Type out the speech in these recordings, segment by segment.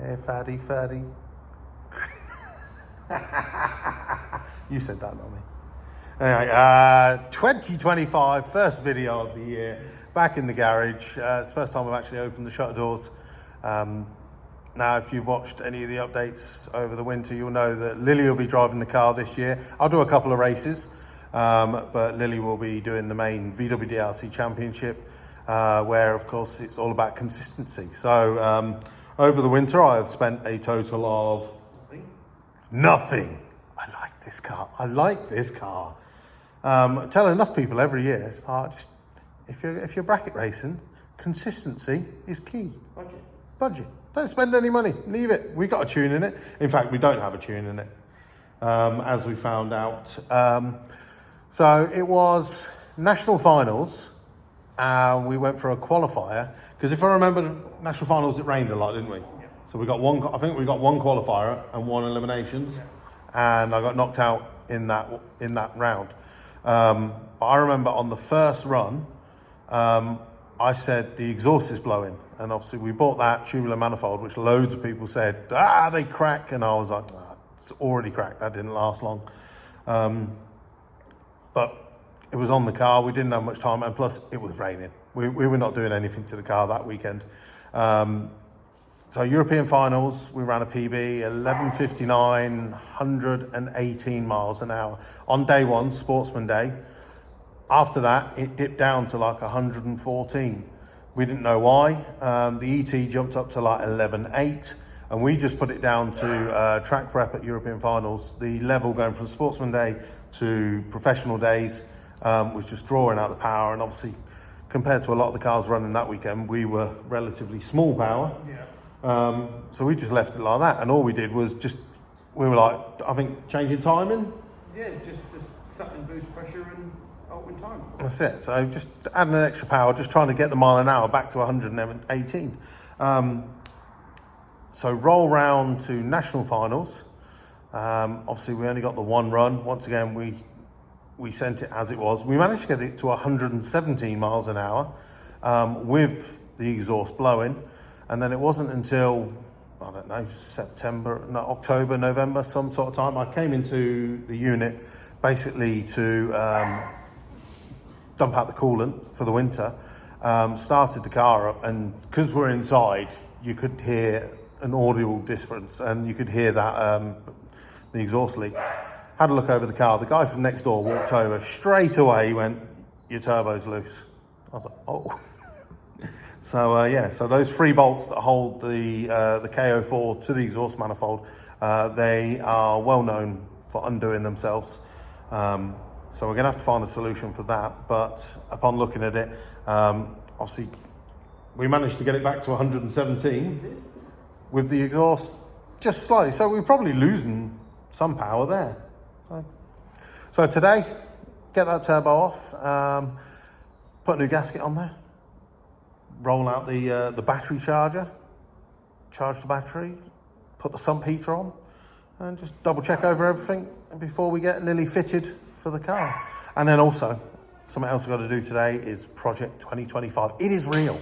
Hey, fatty, fatty. You said that, not me. Anyway, 2025, first video of the year, back in the garage. It's the first time I've actually opened the shutter doors. Now, if you've watched any of the updates over the winter, you'll know that Lily will be driving the car this year. I'll do a couple of races, but Lily will be doing the main VWDRC Championship, where, of course, it's all about consistency. So, over the winter, I have spent a total of nothing. I like this car. I like this car. I tell enough people every year, it's hard. Just if you're bracket racing, consistency is key. Budget. Don't spend any money. Leave it. We got a tune in it. In fact, we don't have a tune in it, as we found out. So it was national finals. We went for a qualifier because if I remember, national finals it rained a lot, didn't we? Yeah. So we got one. I think we got one qualifier and one eliminations, and I got knocked out in that round. But I remember on the first run, I said the exhaust is blowing, and obviously we bought that tubular manifold, which loads of people said they crack, and I was like, it's already cracked. That didn't last long, but it was on the car. We didn't have much time, and plus it was raining. We were not doing anything to the car that weekend. So European finals, we ran a PB, 11:59, 118 miles an hour. On day one, Sportsman Day. After that, it dipped down to like 114. We didn't know why. The ET jumped up to like 11.8, and we just put it down to track prep at European finals. The level going from Sportsman Day to professional days was just drawing out the power, and obviously compared to a lot of the cars running that weekend, we were relatively small power. Yeah. So we just left it like that, and all we did was we were like, I think, changing timing. Yeah, just settling boost pressure and altering time. That's it. So just adding an extra power, just trying to get the mile an hour back to 118. So roll round to national finals. Obviously, we only got the one run. Once again, we sent it as it was. We managed to get it to 117 miles an hour with the exhaust blowing. And then it wasn't until, I don't know, October, November, some sort of time, I came into the unit basically to dump out the coolant for the winter, started the car up, and because we're inside, you could hear an audible difference, and you could hear that the exhaust leak. Had a look over the car. The guy from next door walked over straight away. He went, "Your turbo's loose." I was like, "Oh." So those 3 bolts that hold the KO4 to the exhaust manifold, they are well known for undoing themselves. So we're going to have to find a solution for that. But upon looking at it, obviously we managed to get it back to 117 with the exhaust just slightly. So we're probably losing some power there. So today, get that turbo off, put a new gasket on there, roll out the battery charger, charge the battery, put the sump heater on, and just double check over everything before we get Lily fitted for the car. And then also, something else we've got to do today is Project 2025. It is real.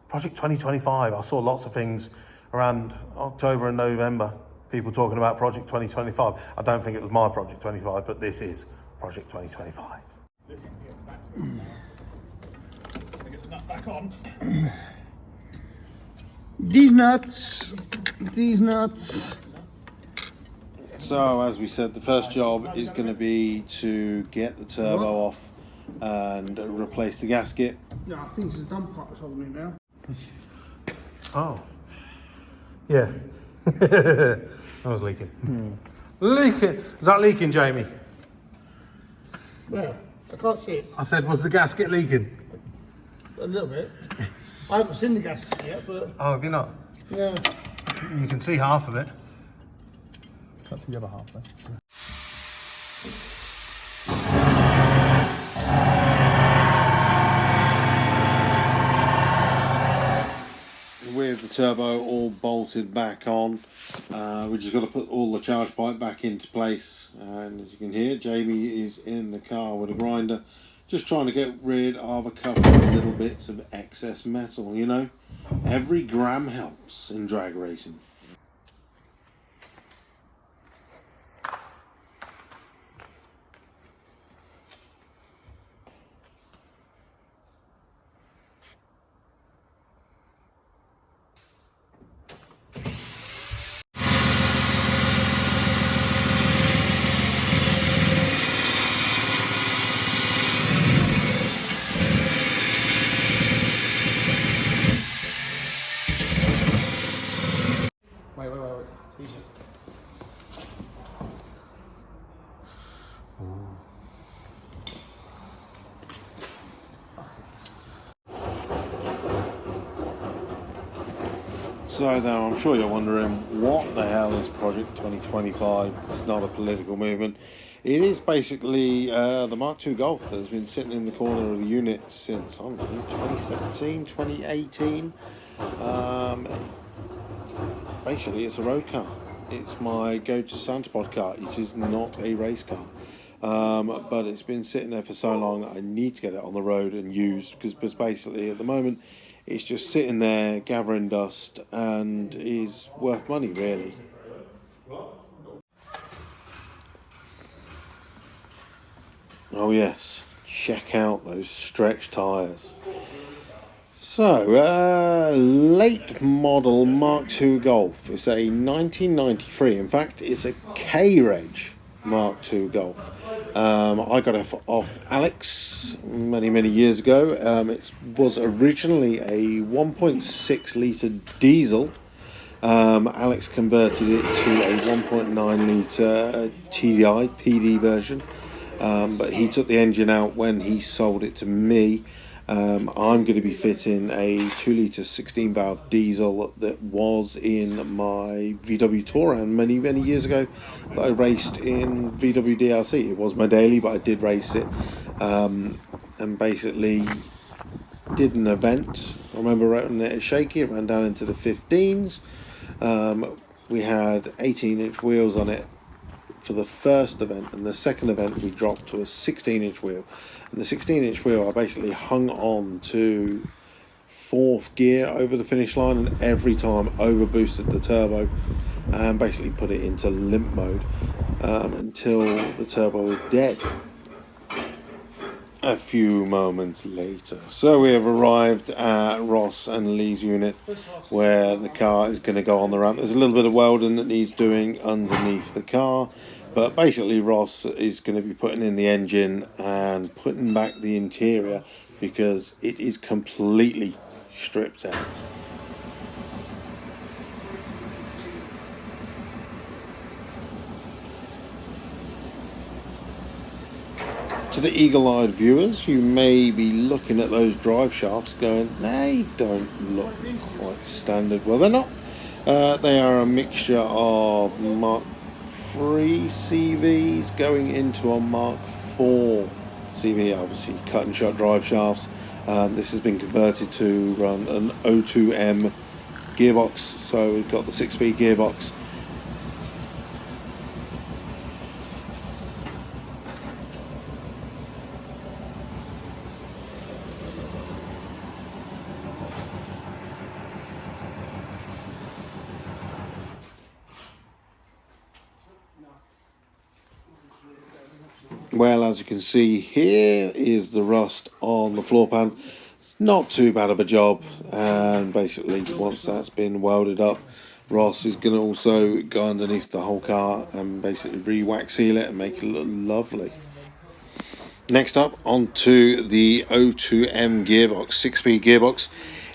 Project 2025. I saw lots of things around October and November, people talking about Project 2025. I don't think it was my Project 25, but this is Project 2025. Get the nut back on. These nuts. So, as we said, the first job is going to be to get the turbo off and replace the gasket. No, I think it's the dump pipe that's holding it now. Oh. Yeah. That was leaking. Leaking. Is that leaking, Jamie? Where? I can't see it. I said, was the gasket leaking? A little bit. I haven't seen the gasket yet, but... Oh, have you not? Yeah. You can see half of it. Can't see the other half though. With the turbo all bolted back on, we just got to put all the charge pipe back into place, and as you can hear, Jamie is in the car with a grinder, just trying to get rid of a couple of little bits of excess metal. You know, every gram helps in drag racing. So now I'm sure you're wondering, what the hell is Project 2025? It's not a political movement. It is basically the Mark II Golf that has been sitting in the corner of the unit since, I don't know, 2017, 2018. Basically, it's a road car. It's my go-to Santa Pod car. It is not a race car. But it's been sitting there for so long, I need to get it on the road and used, because basically at the moment it's just sitting there gathering dust and is worth money, really. Oh yes, check out those stretch tyres. So, late model Mark II Golf. It's a 1993. In fact, it's a K-Reg Mark II Golf. I got it off Alex many years ago. It was originally a 1.6 litre diesel. Alex converted it to a 1.9 litre TDI PD version. But he took the engine out when he sold it to me. I'm going to be fitting a 2 litre 16 valve diesel that was in my VW Touran many years ago that I raced in VW DLC. It was my daily, but I did race it, and basically did an event. I remember running it at Shaky. It ran down into the 15s. We had 18-inch wheels on it for the first event, and the second event we dropped to a 16-inch wheel. And the 16-inch wheel, I basically hung on to fourth gear over the finish line, and every time over boosted the turbo and basically put it into limp mode until the turbo was dead. A few moments later, so we have arrived at Ross and Lee's unit where the car is going to go on the ramp. There's a little bit of welding that needs doing underneath the car, but basically Ross is going to be putting in the engine and putting back the interior because it is completely stripped out. To the eagle-eyed viewers, you may be looking at those drive shafts going, they don't look quite standard. Well, they're not. They are a mixture of Mark III CVs going into a Mark IV CV, obviously cut and shut drive shafts. This has been converted to run an O2M gearbox, so we've got the 6-speed gearbox. Well, as you can see, here is the rust on the floor pan. It's not too bad of a job, and basically once that's been welded up, Ross is going to also go underneath the whole car and basically re-wax seal it and make it look lovely. Next up, onto the O2M gearbox, 6-speed gearbox.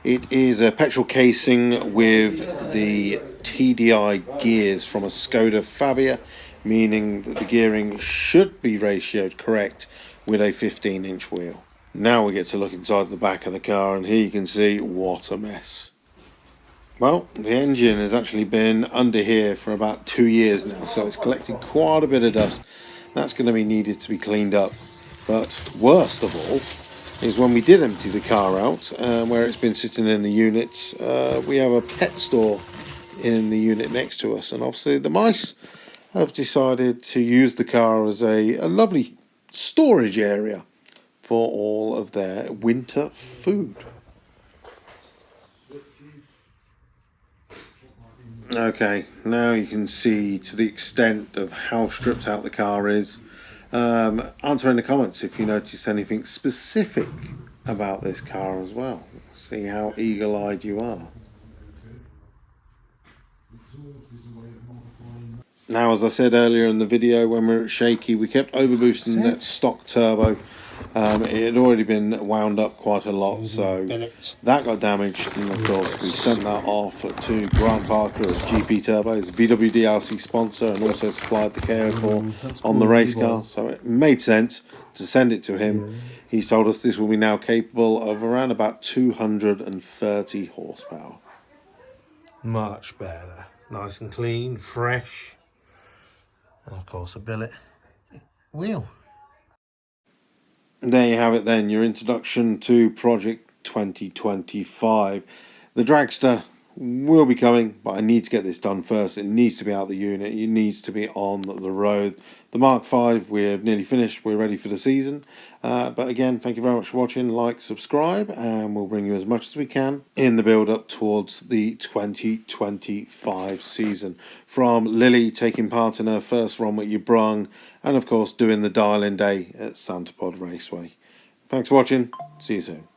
It is a petrol casing with the TDI gears from a Skoda Fabia, meaning that the gearing should be ratioed correct with a 15-inch wheel. Now we get to look inside the back of the car, and here you can see what a mess. Well, the engine has actually been under here for about 2 years now, so it's collected quite a bit of dust. That's going to be needed to be cleaned up. But worst of all is when we did empty the car out, where it's been sitting in the units, we have a pet store in the unit next to us, and obviously the mice have decided to use the car as a lovely storage area for all of their winter food. Okay, now you can see to the extent of how stripped out the car is. Answer in the comments if you notice anything specific about this car as well. See how eagle-eyed you are. Now, as I said earlier in the video, when we were at Shaky, we kept overboosting that stock turbo It had already been wound up quite a lot, so Bennett. that got damaged. And of course, we sent that off to Grant Parker at GP Turbos, VWDLC sponsor, and also supplied the KO4 on the race car. So it made sense to send it to him. He's told us this will be now capable of around about 230 horsepower. Much better. Nice and clean, fresh. And of course a billet wheel. There you have it then, your introduction to Project 2025. The dragster will be coming, but I need to get this done first. It needs to be out of the unit. It needs to be on the road. The Mark V, we're nearly finished. We're ready for the season. But again, thank you very much for watching. Like, subscribe, and we'll bring you as much as we can in the build-up towards the 2025 season. From Lily taking part in her first run at Brung, and of course doing the dial-in day at Santa Pod Raceway. Thanks for watching. See you soon.